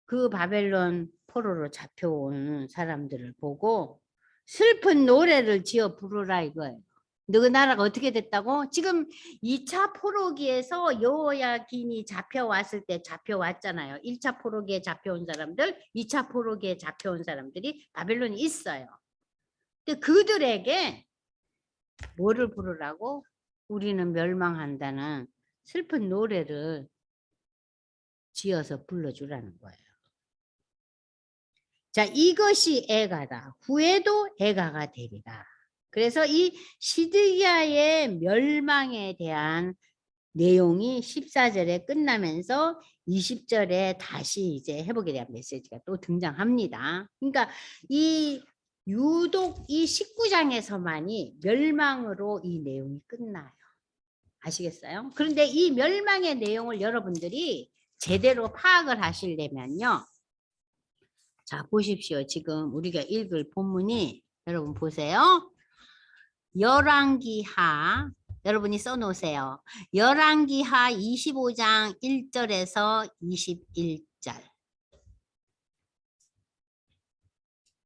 그 바벨론 포로로 잡혀온 사람들을 보고 슬픈 노래를 지어 부르라 이거예요. 너 나라가 어떻게 됐다고? 지금 2차 포로기에서 여호야긴이 잡혀왔을 때 잡혀왔잖아요. 1차 포로기에 잡혀온 사람들, 2차 포로기에 잡혀온 사람들이 바벨론에 있어요. 근데 그들에게 뭐를 부르라고? 우리는 멸망한다는 슬픈 노래를 지어서 불러주라는 거예요. 자, 이것이 애가다. 후에도 애가가 되리라. 그래서 이 시드기야의 멸망에 대한 내용이 14절에 끝나면서 20절에 다시 이제 회복에 대한 메시지가 또 등장합니다. 그러니까 이 유독 이 19장에서만이 멸망으로 이 내용이 끝나요. 아시겠어요? 그런데 이 멸망의 내용을 여러분들이 제대로 파악을 하시려면요. 자, 보십시오. 지금 우리가 읽을 본문이 여러분 보세요. 열왕기하 여러분이 써놓으세요. 열왕기하 25장 1절에서 21절.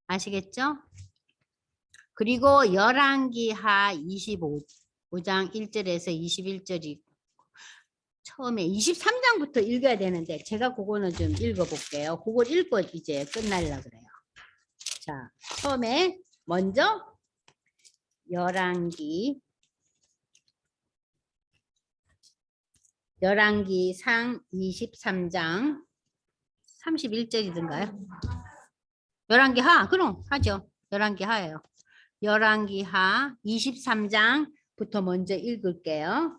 아시겠죠? 그리고 열왕기하 25장 1절에서 21절이 처음에 23장부터 읽어야 되는데 제가 그거는 좀 읽어볼게요. 그걸 읽고 이제 끝날라 그래요. 자, 처음에 먼저 열왕기상 23장 31절이던가요? 열왕기하 그럼 하죠. 열왕기하예요. 열왕기하 23장부터 먼저 읽을게요.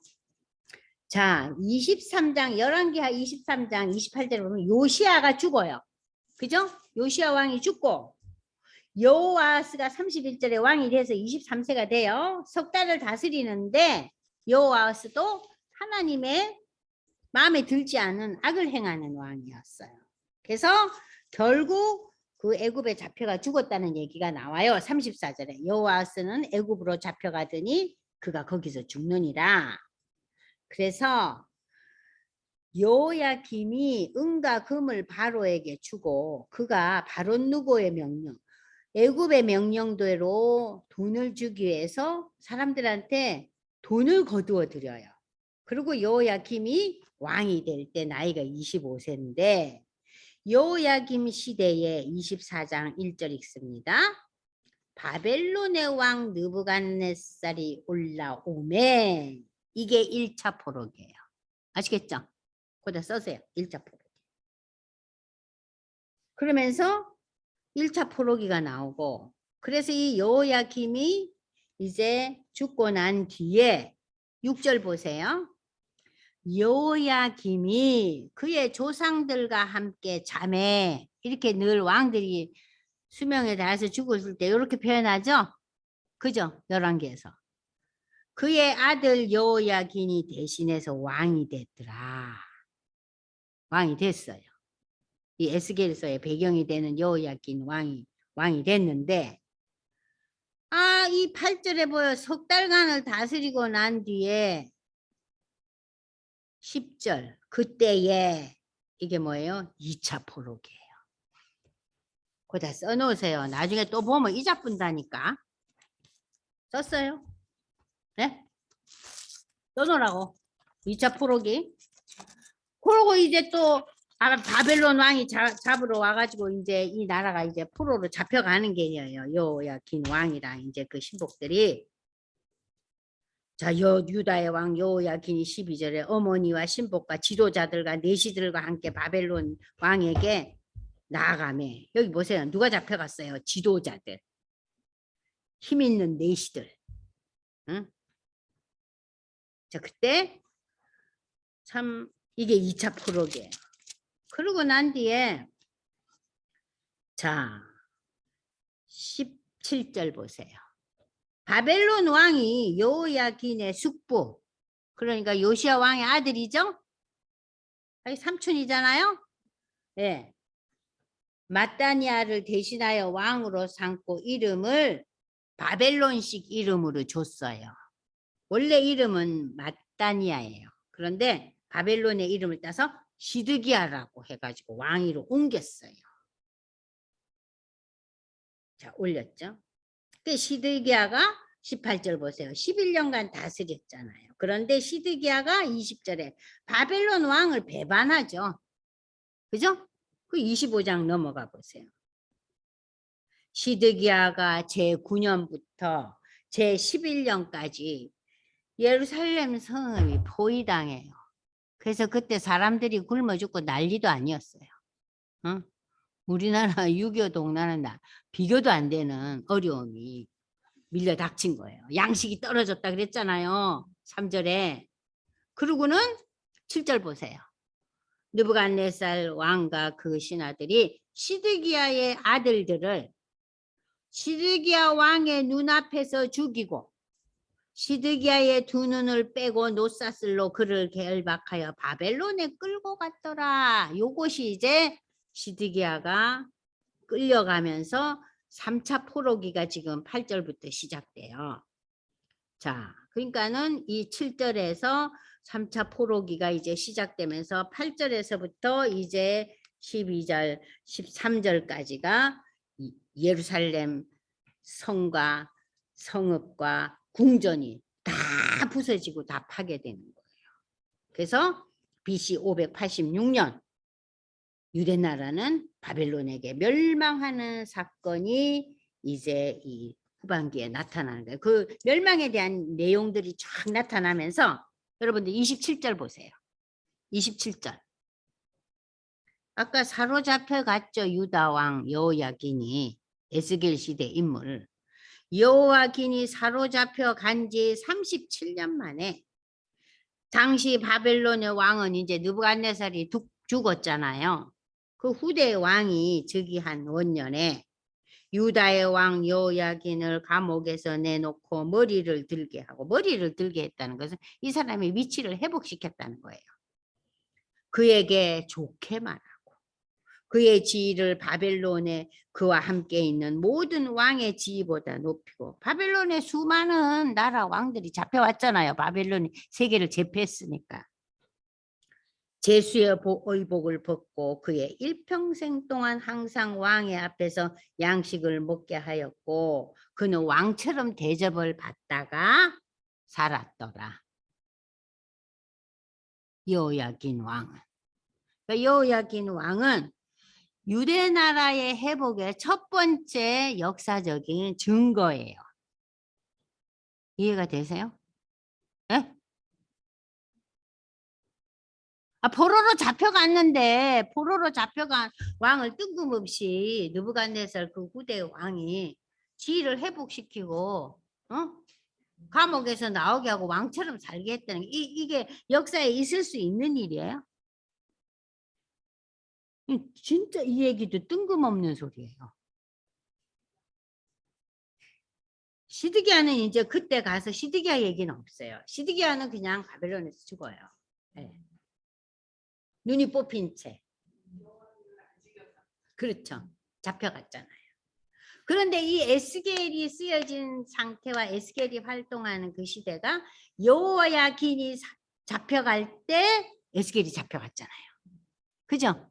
자, 23장 열왕기하 23장 28절에 보면 요시야가 죽어요. 그죠? 요시야 왕이 죽고 여호아스가 31절에 왕이 돼서 23세가 돼요. 석 달을 다스리는데 여호아스도 하나님의 마음에 들지 않은 악을 행하는 왕이었어요. 그래서 결국 그 애굽에 잡혀가 죽었다는 얘기가 나와요. 34절에 여호아스는 애굽으로 잡혀가더니 그가 거기서 죽느니라. 그래서 여호야김이 은과 금을 바로에게 주고 그가 바로 누고의 명령 애굽의 명령대로 돈을 주기 위해서 사람들한테 돈을 거두어 드려요. 그리고 여호야김이 왕이 될 때 나이가 25세인데 여호야김 시대에 24장 1절 읽습니다. 바벨론의 왕 느부갓네살이 올라오매 이게 1차 포로기예요. 아시겠죠? 거기다 써세요. 1차 포로기. 그러면서 1차 포로기가 나오고 그래서 이 여호야김이 이제 죽고 난 뒤에 6절 보세요. 여호야김이 그의 조상들과 함께 잠에 이렇게 늘 왕들이 수명에 닿아서 죽었을 때 이렇게 표현하죠. 그죠? 열왕기에서. 그의 아들 여호야긴이 대신해서 왕이 됐더라. 왕이 됐어요. 이 에스겔서의 배경이 되는 여호야긴 왕이 됐는데 이 8절에 보여 석 달간을 다스리고 난 뒤에 10절 그때에 이게 뭐예요? 2차 포로기예요. 거기다 써놓으세요. 나중에 또 보면 잊어본다니까. 썼어요? 네? 써놓으라고. 2차 포로기. 그러고 이제 또 바벨론 왕이 잡으러 와가지고 이제 이 나라가 이제 포로로 잡혀가는 게예요. 여호야긴 왕이랑 이제 그 신복들이. 자, 유다의 왕 여호야긴이 12절에 어머니와 신복과 지도자들과 내시들과 함께 바벨론 왕에게 나아가매. 여기 보세요. 누가 잡혀갔어요? 지도자들. 힘 있는 내시들. 응? 자, 그때 참 이게 2차 포로기예요. 그러고 난 뒤에 자 17절 보세요. 바벨론 왕이 여호야긴의 숙부 그러니까 요시야 왕의 아들이죠. 삼촌이잖아요. 네. 마따니아를 대신하여 왕으로 삼고 이름을 바벨론식 이름으로 줬어요. 원래 이름은 마따니아예요. 그런데 바벨론의 이름을 따서 시드기야라고 해가지고 왕위로 옮겼어요. 자, 올렸죠. 그 시드기야가 18절 보세요. 11년간 다스렸잖아요. 그런데 시드기야가 20절에 바벨론 왕을 배반하죠. 그죠? 그 25장 넘어가 보세요. 시드기야가 제9년부터 제11년까지 예루살렘 성읍이 포위당해요. 그래서 그때 사람들이 굶어 죽고 난리도 아니었어요. 어? 우리나라 6.25 동나는 비교도 안 되는 어려움이 밀려 닥친 거예요. 양식이 떨어졌다 그랬잖아요. 3절에. 그러고는 7절 보세요. 느부갓네살 왕과 그 신하들이 시드기야의 아들들을 시드기야 왕의 눈앞에서 죽이고 시드기야의 두 눈을 빼고 노사슬로 그를 결박하여 바벨론에 끌고 갔더라. 요것이 이제 시드기야가 끌려가면서 3차 포로기가 지금 8절부터 시작돼요. 자, 그러니까는 이 7절에서 3차 포로기가 이제 시작되면서 8절에서부터 이제 12절, 13절까지가 예루살렘 성과 성읍과 궁전이 다 부서지고 다 파괴되는 거예요. 그래서 BC 586년 유대 나라는 바벨론에게 멸망하는 사건이 이제 이 후반기에 나타나는 거예요. 그 멸망에 대한 내용들이 쫙 나타나면서 여러분들 27절 보세요. 27절. 아까 사로잡혀 갔죠. 유다 왕 여호야긴이 에스겔 시대 인물. 여호야긴이 사로잡혀 간 지 37년 만에 당시 바벨론의 왕은 이제 느부갓네살이 죽었잖아요. 그 후대 왕이 즉위한 원년에 유다의 왕 여호야긴을 감옥에서 내놓고 머리를 들게 하고, 머리를 들게 했다는 것은 이 사람의 위치를 회복시켰다는 거예요. 그에게 좋게 말하고 그의 지위를 바벨론에 그와 함께 있는 모든 왕의 지위보다 높이고, 바벨론의 수많은 나라 왕들이 잡혀왔잖아요. 바벨론이 세계를 제패했으니까. 제수의 의복을 벗고 그의 일평생 동안 항상 왕의 앞에서 양식을 먹게 하였고 그는 왕처럼 대접을 받다가 살았더라. 여호야긴 왕은. 그러니까 여호야긴 왕은 유대 나라의 회복의 첫 번째 역사적인 증거예요. 이해가 되세요? 네? 포로로 잡혀갔는데 포로로 잡혀간 왕을 뜬금없이 느부갓네살 그 후대 왕이 지위를 회복시키고 감옥에서 나오게 하고 왕처럼 살게 했다는 이게 역사에 있을 수 있는 일이에요. 진짜 이 얘기도 뜬금없는 소리예요. 시드기야는 이제 그때 가서 시드기야 얘기는 없어요. 시드기야는 그냥 바벨론에서 죽어요. 네. 눈이 뽑힌 채. 그렇죠. 잡혀갔잖아요. 그런데 이 에스겔이 쓰여진 상태와 에스겔이 활동하는 그 시대가 여호야긴이 잡혀갈 때 에스겔이 잡혀갔잖아요. 그죠?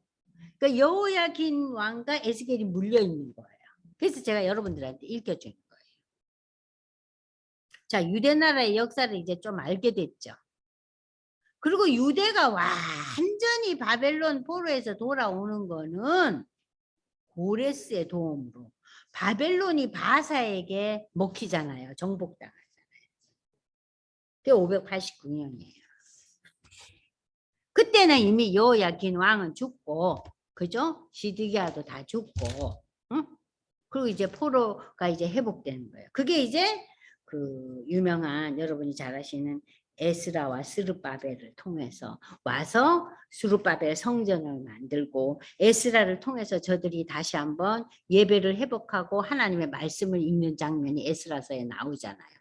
그러니까 여호야긴 왕과 에스겔이 물려 있는 거예요. 그래서 제가 여러분들한테 읽혀준 거예요. 자, 유대 나라의 역사를 이제 좀 알게 됐죠. 그리고 유대가 완전히 바벨론 포로에서 돌아오는 거는 고레스의 도움으로 바벨론이 바사에게 먹히잖아요. 정복당하잖아요. 그게 589년이에요. 그때는 이미 여호야긴 왕은 죽고, 그죠? 시드기야도 다 죽고, 응? 그리고 이제 포로가 이제 회복되는 거예요. 그게 이제 그 유명한 여러분이 잘 아시는 에스라와 스룹바벨을 통해서 와서 스룹바벨 성전을 만들고 에스라를 통해서 저들이 다시 한번 예배를 회복하고 하나님의 말씀을 읽는 장면이 에스라서에 나오잖아요.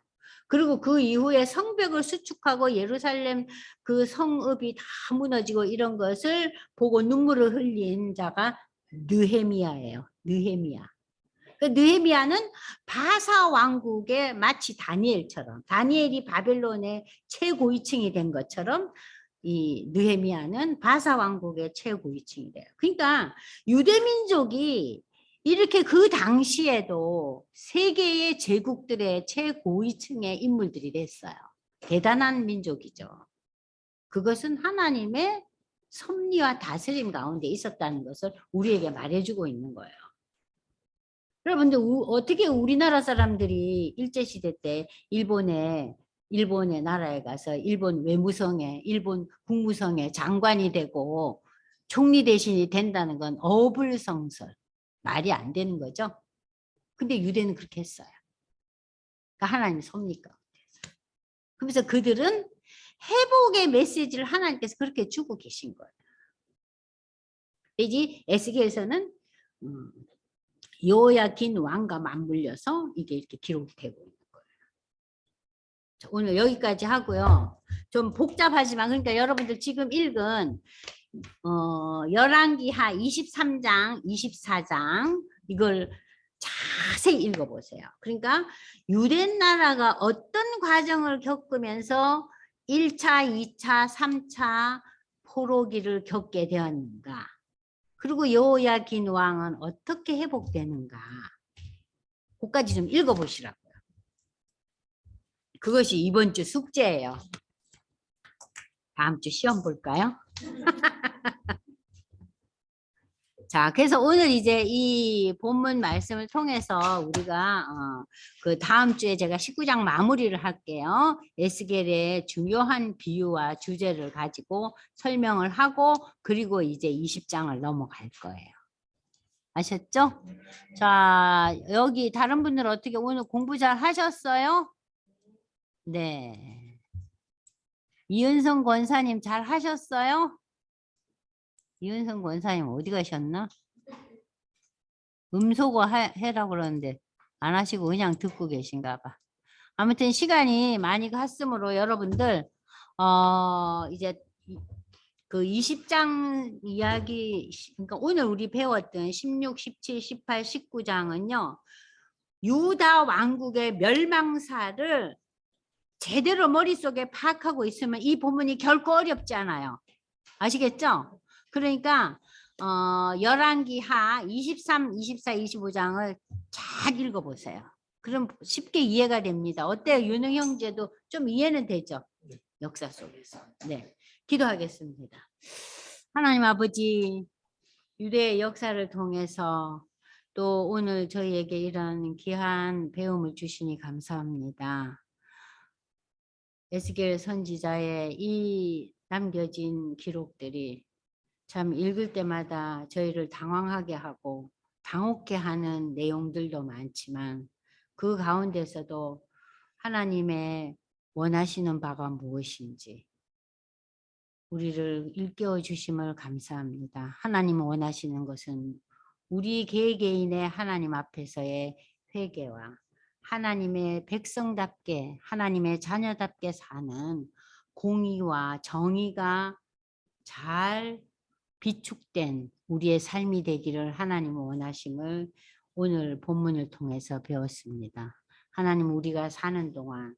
그리고 그 이후에 성벽을 수축하고 예루살렘 그 성읍이 다 무너지고 이런 것을 보고 눈물을 흘린 자가 느헤미야예요. 느헤미야. 그 느헤미야는 바사 왕국의 마치 다니엘처럼, 다니엘이 바벨론의 최고위층이 된 것처럼 이 느헤미야는 바사 왕국의 최고위층이 돼요. 그러니까 유대 민족이 이렇게 그 당시에도 세계의 제국들의 최고위층의 인물들이 됐어요. 대단한 민족이죠. 그것은 하나님의 섭리와 다스림 가운데 있었다는 것을 우리에게 말해주고 있는 거예요. 여러분들 어떻게 우리나라 사람들이 일제시대 때 일본의 나라에 가서 일본 외무성에 일본 국무성에 장관이 되고 총리 대신이 된다는 건 어불성설, 말이 안 되는 거죠. 근데 유대는 그렇게 했어요. 그러니까 하나님의 섭리가. 그래서 그들은 회복의 메시지를 하나님께서 그렇게 주고 계신 거예요. 이제 에스겔에서는 여호야긴 왕과 맞물려서 이게 이렇게 기록되고 있는 거예요. 자, 오늘 여기까지 하고요. 좀 복잡하지만 그러니까 여러분들 지금 읽은 열왕기하 23장, 24장 이걸 자세히 읽어보세요. 그러니까 유대 나라가 어떤 과정을 겪으면서 1차, 2차, 3차 포로기를 겪게 되었는가. 그리고 여호야긴 왕은 어떻게 회복되는가. 그것까지 좀 읽어보시라고요. 그것이 이번 주 숙제예요. 다음 주 시험 볼까요? 자, 그래서 오늘 이제 이 본문 말씀을 통해서 우리가 그 다음 주에 제가 19장 마무리를 할게요. 에스겔의 중요한 비유와 주제를 가지고 설명을 하고 그리고 이제 20장을 넘어갈 거예요. 아셨죠? 자, 여기 다른 분들 어떻게 오늘 공부 잘 하셨어요? 네. 이은성 권사님 잘 하셨어요? 이은성 권사님 어디 가셨나? 음소거 해라 그러는데 안 하시고 그냥 듣고 계신가 봐. 아무튼 시간이 많이 갔으므로 여러분들 이제 그 20장 이야기 그러니까 오늘 우리 배웠던 16, 17, 18, 19장은요. 유다 왕국의 멸망사를 제대로 머릿속에 파악하고 있으면 이 본문이 결코 어렵지 않아요. 아시겠죠? 그러니까 열왕기하 23, 24, 25장을 잘 읽어보세요. 그럼 쉽게 이해가 됩니다. 어때요? 윤흥 형제도 좀 이해는 되죠? 역사 속에서. 네, 기도하겠습니다. 하나님 아버지, 유대의 역사를 통해서 또 오늘 저희에게 이런 귀한 배움을 주시니 감사합니다. 에스겔 선지자의 이 남겨진 기록들이 참 읽을 때마다 저희를 당황하게 하고 당혹해 하는 내용들도 많지만 그 가운데서도 하나님의 원하시는 바가 무엇인지 우리를 일깨워 주심을 감사합니다. 하나님 원하시는 것은 우리 개개인의 하나님 앞에서의 회개와 하나님의 백성답게 하나님의 자녀답게 사는 공의와 정의가 잘 비축된 우리의 삶이 되기를 하나님 원하심을 오늘 본문을 통해서 배웠습니다. 하나님 우리가 사는 동안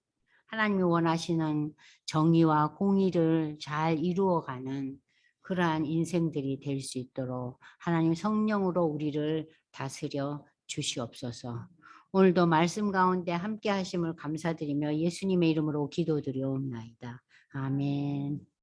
하나님이 원하시는 정의와 공의를 잘 이루어가는 그러한 인생들이 될 수 있도록 하나님 성령으로 우리를 다스려 주시옵소서. 오늘도 말씀 가운데 함께 하심을 감사드리며 예수님의 이름으로 기도드리옵나이다. 아멘.